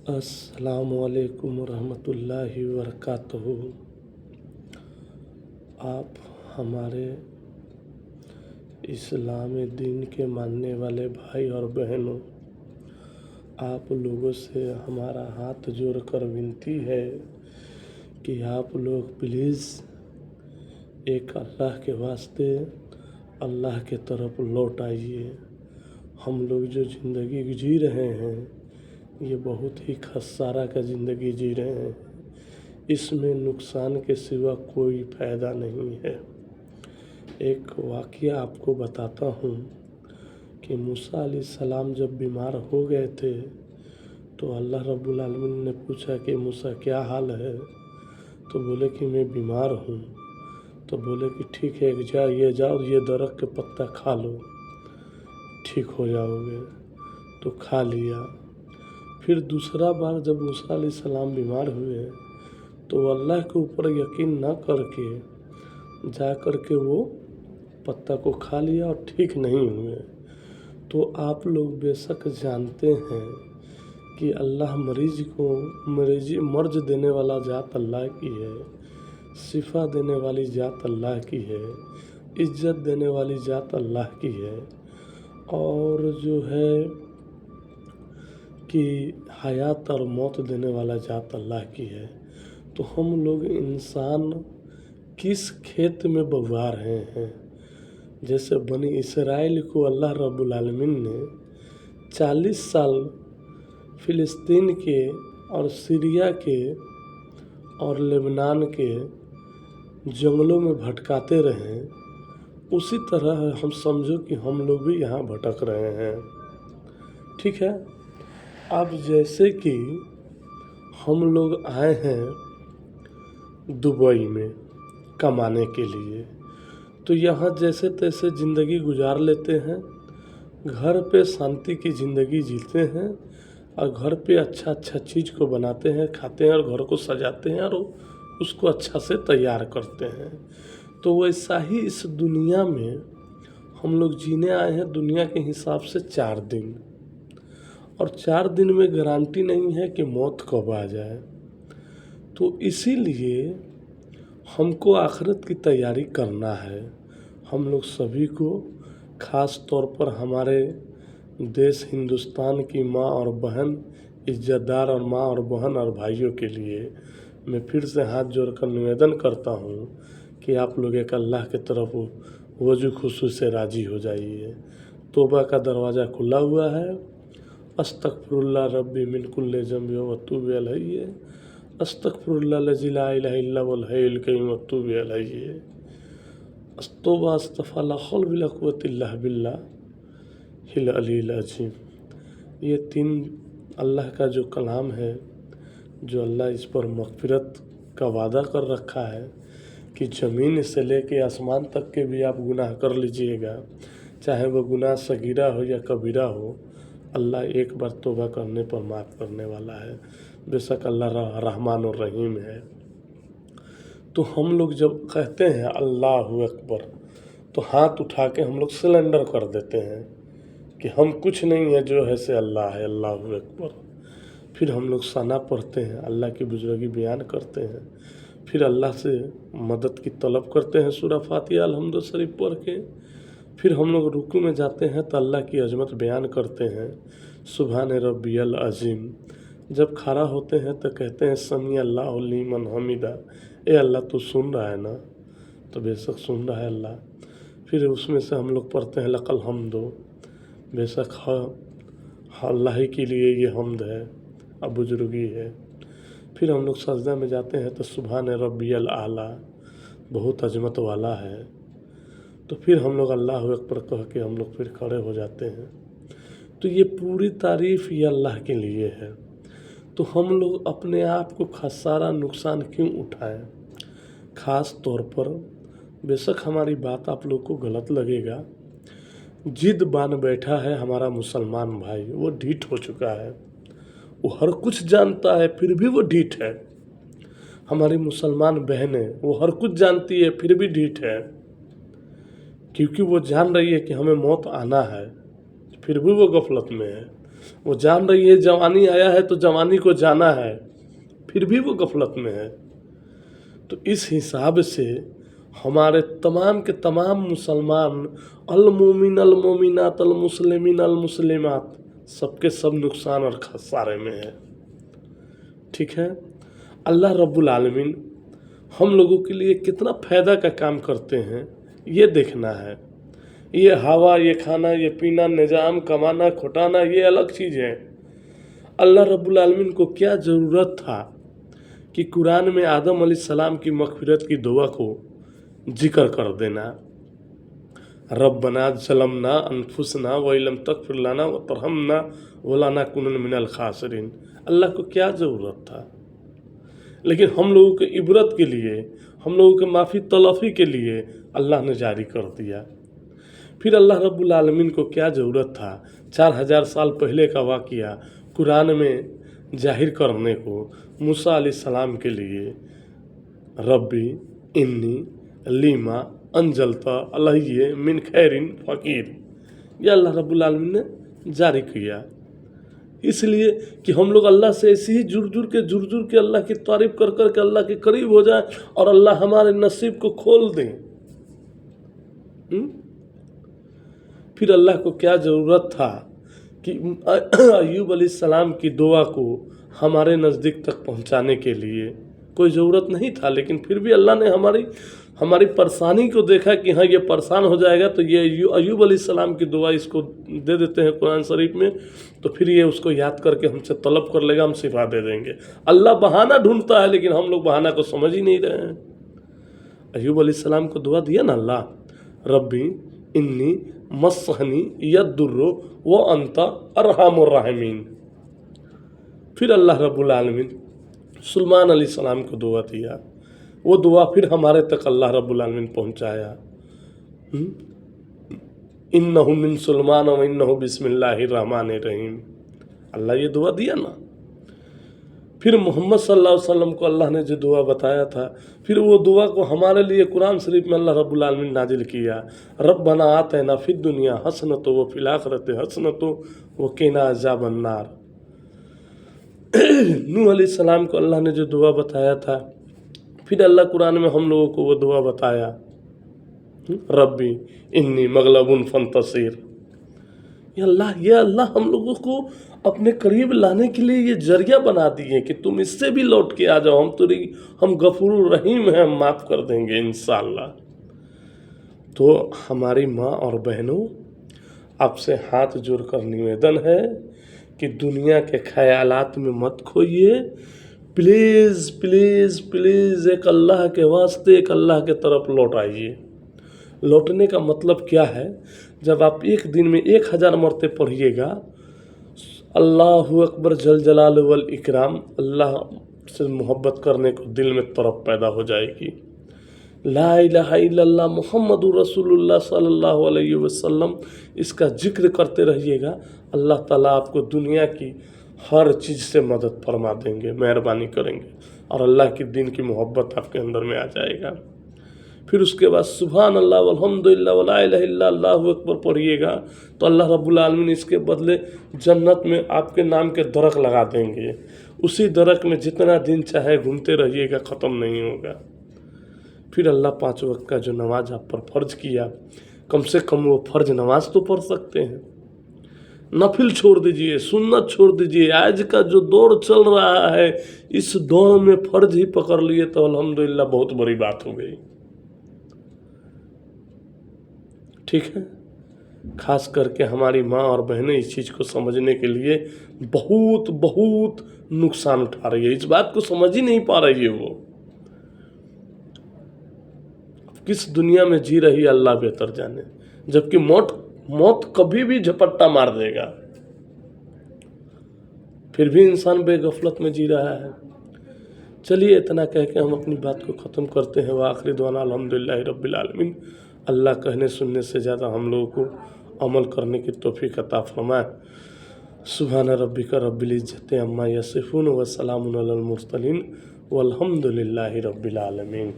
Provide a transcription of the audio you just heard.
अस्सलामुअलैकुम रहमतुल्लाहि वबरकातुहू। आप हमारे इस्लामी दीन के मानने वाले भाई और बहनों, आप लोगों से हमारा हाथ जोड़कर विनती है कि आप लोग प्लीज़ एक अल्लाह के वास्ते अल्लाह के तरफ लौट आइए। हम लोग जो ज़िंदगी जी रहे हैं ये बहुत ही खसारा का ज़िंदगी जी रहे हैं। इसमें नुकसान के सिवा कोई फ़ायदा नहीं है। एक वाक़या आपको बताता हूँ कि मूसा अलैहिस्सलाम जब बीमार हो गए थे तो अल्लाह रब्बुल आलमीन ने पूछा कि मूसा क्या हाल है, तो बोले कि मैं बीमार हूँ। तो बोले कि ठीक है, जाओ ये दरख्त के पत्ता खा लो, ठीक हो जाओगे। तो खा लिया। फिर दूसरा बार जब मूसा अलैहिस्सलाम बीमार हुए तो अल्लाह के ऊपर यकीन न करके जा कर के वो पत्ता को खा लिया और ठीक नहीं हुए। तो आप लोग बेशक जानते हैं कि अल्लाह मर्ज देने वाला ज़ात अल्लाह की है, शिफा देने वाली ज़ात अल्लाह की है, इज़्ज़त देने वाली ज़ात अल्लाह की है, और जो है कि हयात और मौत देने वाला ज़ात अल्लाह की है। तो हम लोग इंसान किस खेत में बउआ रहे हैं? जैसे बनी इसराइल को अल्लाह रब्बुल आलमीन ने 40 साल फ़िलिस्तीन के और सीरिया के और लेबनान के जंगलों में भटकाते रहे, उसी तरह हम समझो कि हम लोग भी यहाँ भटक रहे हैं। ठीक है। अब जैसे कि हम लोग आए हैं दुबई में कमाने के लिए, तो यहाँ जैसे तैसे ज़िंदगी गुजार लेते हैं, घर पे शांति की ज़िंदगी जीते हैं और घर पे अच्छा चीज़ को बनाते हैं, खाते हैं और घर को सजाते हैं और उसको अच्छा से तैयार करते हैं। तो वैसा ही इस दुनिया में हम लोग जीने आए हैं दुनिया के हिसाब से 4 दिन, और 4 दिन में गारंटी नहीं है कि मौत कब आ जाए। तो इसीलिए हमको आखिरत की तैयारी करना है। हम लोग सभी को, ख़ास तौर पर हमारे देश हिंदुस्तान की माँ और बहन, इज़्ज़तदार और माँ और बहन और भाइयों के लिए मैं फिर से हाथ जोड़कर निवेदन करता हूँ कि आप लोग एक अल्लाह के तरफ वजू खुशू से राज़ी हो जाइए। तौबा का दरवाज़ा खुला हुआ है। अस्तगफिरुल्लाह रब्बी मिन कुल्लि ज़ंबि व अतूबु अलैहि, अस्तगफिरुल्लाह लज़ी ला इलाहा इल्ला हुवल हय्युल क़य्यूम व अतूबु अलैहि, तौबा अस्तग़फ़िरुल्लाह ला हौला वला कुव्वता इल्ला बिल्लाहिल अलील अज़ीम। ये 3 अल्लाह का जो कलाम है, जो अल्लाह इस पर मग़फ़िरत का वादा कर रखा है कि ज़मीन से लेके आसमान तक के भी आप गुनाह कर लीजिएगा, चाहे वो गुनाह सगीरा हो या कबीरा हो, अल्लाह एक बार तौबा करने पर माफ़ करने वाला है। बेशक अल्लाह रहमान और रहीम है। तो हम लोग जब कहते हैं अल्लाहु अकबर, तो हाथ उठा के हम लोग सिलेंडर कर देते हैं कि हम कुछ नहीं है, जो है से अल्लाह है, अल्लाहु अकबर। फिर हम लोग सना पढ़ते हैं, अल्लाह की बुज़ुर्गी बयान करते हैं, फिर अल्लाह से मदद की तलब करते हैं सूरह फातिहा अलहम्दु शरीफ पढ़ के। फिर हम लोग रुकू में जाते हैं तो अल्लाह की अज़मत बयान करते हैं, सुभान रब्बियल अज़ीम। जब खड़ा होते हैं तो कहते हैं समी अल्लाहु लिमन हमीदा। ए अल्लाह तू सुन रहा है ना? तो बेशक सुन रहा है अल्लाह। फिर उसमें से हम लोग पढ़ते हैं लकल हम्दो, बेशक अल्लाह ही के लिए ये हम्द है, अब बुजुर्गी है। फिर हम लोग सजदा में जाते हैं तो सुभान रब्बियल आला, बहुत अजमत वाला है। तो फिर हम लोग अल्लाह अकबर कह के हम लोग फिर खड़े हो जाते हैं। तो ये पूरी तारीफ़ ये अल्लाह के लिए है। तो हम लोग अपने आप को खसारा नुकसान क्यों उठाएं? ख़ास तौर पर बेशक हमारी बात आप लोग को गलत लगेगा, जिद बांध बैठा है हमारा मुसलमान भाई, वो ढीठ हो चुका है, वो हर कुछ जानता है फिर भी वो ढीठ है। हमारी मुसलमान बहनें वो हर कुछ जानती है फिर भी ढीठ है, क्योंकि वो जान रही है कि हमें मौत आना है, फिर भी वो गफलत में है। वो जान रही है जवानी आया है तो जवानी को जाना है, फिर भी वो गफलत में है। तो इस हिसाब से हमारे तमाम के तमाम मुसलमान अल-मोमिन अल-मोमिनात अल-मुस्लिमीन अल-मुस्लिमात सबके सब नुकसान और खसारे में है। ठीक है, अल्लाह रब्बुल आलमीन हम लोगों के लिए कितना फ़ायदा का काम करते हैं ये देखना है। ये हवा, ये खाना, ये पीना, निज़ाम, कमाना, खुटाना, ये अलग चीज़ है। अल्लाह रब्बुल आलमीन को क्या ज़रूरत था कि कुरान में आदम अलैहिस्सलाम की मग़फ़िरत की दुआ को जिक्र कर देना, रब्बना ज़लमना अनफुसना व इल्लम तग़फ़िर लना व तरहमना व लनकुनन्ना मिनल ख़ासिरीन। अल्लाह को क्या ज़रूरत था? लेकिन हम लोगों के इबरत के लिए, हम लोगों के माफ़ी तलफ़ी के लिए अल्लाह ने जारी कर दिया। फिर अल्लाह रब्बुल आलमीन को क्या ज़रूरत था 4000 साल पहले का वाक़या कुरान में जाहिर करने को मूसा अलैहिस्सलाम के लिए, रब्बी इन्नी लीमा अंजलता अलैहि मिन खैरिन फ़कीर, यह अल्लाह रब्बुल आलमीन ने जारी किया। इसलिए कि हम लोग अल्लाह से ऐसे ही जुड़ जुड़ के अल्लाह की तारीफ़ कर कर के अल्लाह के करीब हो जाए और अल्लाह हमारे नसीब को खोल दें। फिर अल्लाह को क्या ज़रूरत था कि अय्यूब अलैहिस्सलाम की दुआ को हमारे नज़दीक तक पहुंचाने के लिए कोई ज़रूरत नहीं था, लेकिन फिर भी अल्लाह ने हमारी परेशानी को देखा कि हाँ ये परेशान हो जाएगा तो ये अय्यूब अलैहिस्सलाम की दुआ इसको दे देते हैं कुरान शरीफ में, तो फिर ये उसको याद करके हमसे तलब कर लेगा, हम शिफा दे देंगे। अल्लाह बहाना ढूंढता है लेकिन हम लोग बहाना को समझ ही नहीं रहे हैं। अय्यूब अलैहिस्सलाम को दुआ दिया ना अल्लाह, रब्बी इन्नी मस्सहनी यद्दुर्रु व अंता अरहमुर राहिमीन। फिर अल्लाह रब्बुल आलमीन सुलेमान अलैहिस्सलाम को दुआ दिया, वो दुआ फिर हमारे तक अल्लाह रब्बुल आलमीन पहुँचाया। इन्नहु मिन सुलेमान व इन्नहु बिस्मिल्लाहिर रहमानिर रहीम, अल्लाह ये दुआ दिया ना। फिर मोहम्मद सल्लल्लाहु अलैहि वसल्लम को अल्लाह ने जो दुआ बताया था, फिर वो दुआ को हमारे लिए कुरान शरीफ में अल्लाह रब्बुल आलमीन नाजिल किया, रब्बना आतिना फिद दुनिया हसनतो व फिल आखिरति हसनतो व क़िना अज़ाबन नार। नूह अलैहिस्सलाम को अल्लाह ने जो दुआ बताया था, फिर अल्लाह कुरान में हम लोगों को वो दुआ बताया, रब्बी इन्नी मगलबुन फंतसिर। ये अल्लाह हम लोगों को अपने करीब लाने के लिए ये जरिया बना दिए कि तुम इससे भी लौट के आ जाओ, हम गफूर रहीम हैं, हम माफ़ कर देंगे इंशाअल्लाह। तो हमारी माँ और बहनों, आपसे हाथ जोड़कर निवेदन है कि दुनिया के ख्यालात में मत खोइए, प्लीज़ प्लीज़ प्लीज़ एक अल्लाह के वास्ते एक अल्लाह के तरफ लौट आइए। लौटने का मतलब क्या है? जब आप एक दिन में 1000 मरते पढ़िएगा अल्लाहु अकबर जल जलाल वल इकराम, अल्लाह से मोहब्बत करने को दिल में तरफ पैदा हो जाएगी। ला इलाहा इल्लल्लाह मुहम्मदुर रसूलुल्लाह सल्लल्लाहु अलैहि वसल्लम, इसका जिक्र करते रहिएगा, अल्लाह ताला आपको दुनिया की हर चीज़ से मदद फरमा देंगे, मेहरबानी करेंगे और अल्लाह के दिन की मोहब्बत आपके अंदर में आ जाएगा। फिर उसके बाद सुभान अल्लाह वल्हम्दुलिल्लाह वला इलाहा इल्लल्लाह अल्लाहु अकबर पढ़िएगा तो अल्लाह रब्बुल आलमीन इसके बदले जन्नत में आपके नाम के दरख्त लगा देंगे। उसी दरख्त में जितना दिन चाहे घूमते रहिएगा, ख़त्म नहीं होगा। फिर अल्लाह 5 वक्त का जो नमाज आप पर फ़र्ज किया, कम से कम वो फ़र्ज नमाज तो पढ़ सकते हैं। नफिल छोड़ दीजिए, सुन्नत छोड़ दीजिए। आज का जो दौर चल रहा है, इस दौर में फ़र्ज ही पकड़ लिए तो अल्हम्दुलिल्लाह बहुत बड़ी बात हो गई। ठीक है, खास करके हमारी माँ और बहनें इस चीज़ को समझने के लिए बहुत बहुत नुकसान उठा रही है, इस बात को समझ ही नहीं पा रही है। वो किस दुनिया में जी रही है अल्लाह बेहतर जाने, जबकि मौत कभी भी झपट्टा मार देगा, फिर भी इंसान बेगफलत में जी रहा है। चलिए इतना कह के हम अपनी बात को ख़त्म करते हैं। आखिरी दुआ अल्हम्दुलिल्लाहि रब्बिल आलमीन। अल्लाह कहने सुनने से ज़्यादा हम लोगों को अमल करने की तौफीक अता फरमाए। सुभान रब्बिका रब्बिल इज्जति अम्मा यसिफून व सलामुन अलल मुरसलीन वल्हम्दुलिल्लाहि रब्बिल आलमीन।